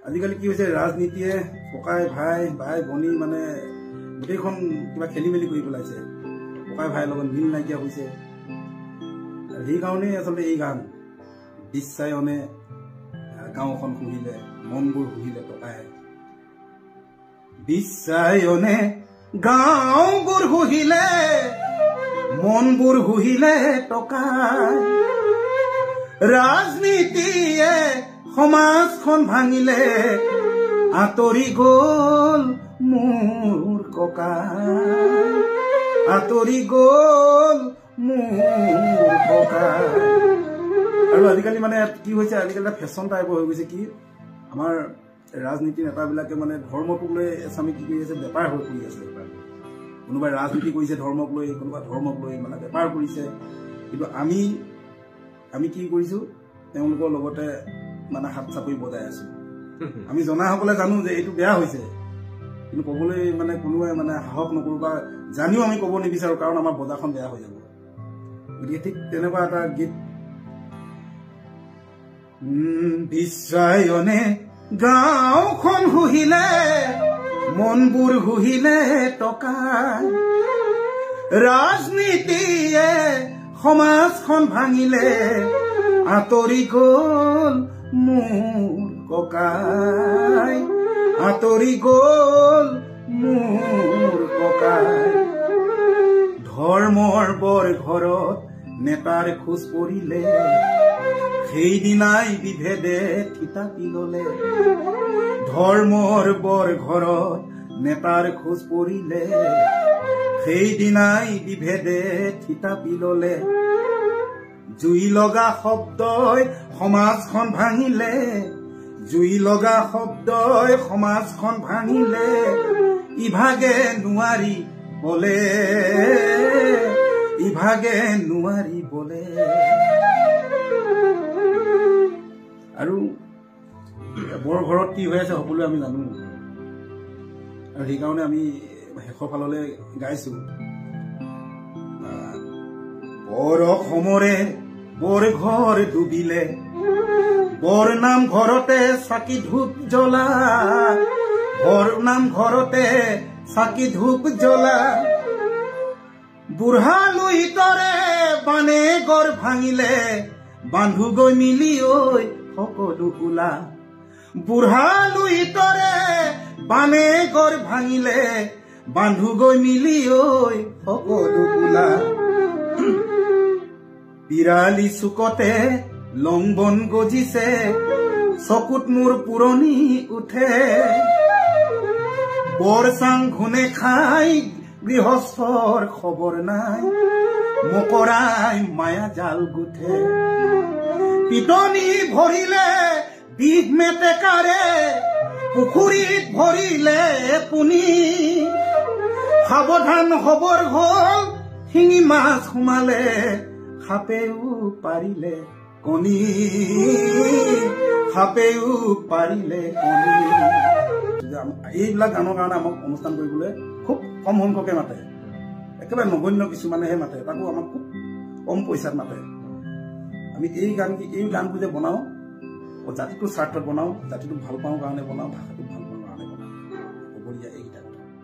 আজিকালি কি হৈছে ৰাজনীতিয়ে ককাই ভাই ভাই ভনী মানে গোটেইখন কিবা খেলি মেলি কৰি পেলাইছে ককাই ভাইৰ লগত মিল নাইকিয়া হৈছে সেইকাৰণেই আচলতে এই গান বিশ্বায়নে গাঁওখন শুহিলে মনবোৰ শুহিলে টকাই বিশ্বায়নে গাঁওবোৰ শুহিলে মনবোৰ শুহিলে টকাই ৰাজনীতিয়ে সমাজখন ভাঙিলে আঁতৰি গ'ল মোৰ ককাই আঁতৰি গ'ল মোৰ ককাই আৰু আজিকালি মানে কি হৈছে আজিকালি এটা ফেশ্বন টাইপৰ হৈ গৈছে কি আমাৰ ৰাজনীতি নেতাবিলাকে মানে ধৰ্মটোক লৈ এচামি কি কৰি আছে বেপাৰ হৈ পৰি আছে কোনোবাই ৰাজনীতি কৰিছে ধৰ্মক লৈ কোনোবা ধৰ্মক লৈ মানে বেপাৰ কৰিছে কিন্তু আমি কি কৰিছো তেওঁলোকৰ লগতে মানে হাত চাপৰি বজাই আছো আমি জনাসকলে জানো যে এইটো বেয়া হৈছে কিন্তু ক'বলৈ মানে কোনোবাই মানে সাহস নকৰো বা জানিও আমি ক'ব নিবিচাৰো কাৰণ আমাৰ বজাৰখন বেয়া হৈ যাব গতিকে ঠিক তেনেকুৱা এটা গীত বিশ্বায়নে গাঁওখন শুহিলে মনবোৰ শুহিলে টকাই ৰাজনীতিয়ে সমাজখন ভাঙিলে আঁতৰি গ'ল মোৰ ককাই আঁতৰি গ'ল মোৰ ককাই ধৰ্মৰ বৰ ঘৰত নেতাৰ খোজ পৰিলে সেইদিনাই বিভেদে থিতাপি ল'লে ধৰ্মৰ বৰ ঘৰত নেতাৰ খোজ পৰিলে সেইদিনাই বিভেদে থিতাপি ল'লে জুই লগা শব্দই সমাজখন ভাঙিলে জুই লগা শব্দই সমাজখন ভাঙিলে ইভাগে নোৱাৰি বলে ইভাগে নোৱাৰি বলে আৰু বৰ ঘৰত কি হৈ আছে সকলোৱে আমি জানো আৰু সেইকাৰণে আমি শেষৰ ফাললৈ গাইছো বৰ অসমৰে বৰ ঘৰ ডুবিলে বৰ নাম ঘৰতে চাকি ধূপ জ্বলা বৰ নাম ঘৰতে চাকি ধূপ জ্বলা বুঢ়া লুইতৰে বানে গড় ভাঙিলে বান্ধু গৈ মিলি ঐ সকলো ওলা বুঢ়া লুইতৰে বানে গড় ভাঙিলে বান্ধু গৈ মিলি ঐ সকলো ওলা বিৰালি চুকতে লংবন গজিছে চকুত মোৰ পুৰণি উঠে বৰ চাং ঘুনে খাই গৃহস্থৰ খবৰ নাই মকৰাই মায়া জাল গুঠে পিটনি ভৰিলে বিষ মেটেকাৰে পুখুৰীত ভৰিলে পুনি সাৱধান হবৰ হ'ল শিঙি মাছ সোমালে সাপেও পাৰিলে কণী সাপেও পাৰিলে কণী এইবিলাক গানৰ কাৰণে আমাক অনুষ্ঠান কৰিবলৈ খুব কম সংখ্যকে মাতে একেবাৰে নগণ্য কিছুমানেহে মাতে তাকো আমাক খুব কম পইচাত মাতে আমি এই গানবোৰ যে বনাওঁ জাতিটোৰ স্বাৰ্থত বনাওঁ জাতিটোক ভাল পাওঁ কাৰণে বনাওঁ ভাষাটো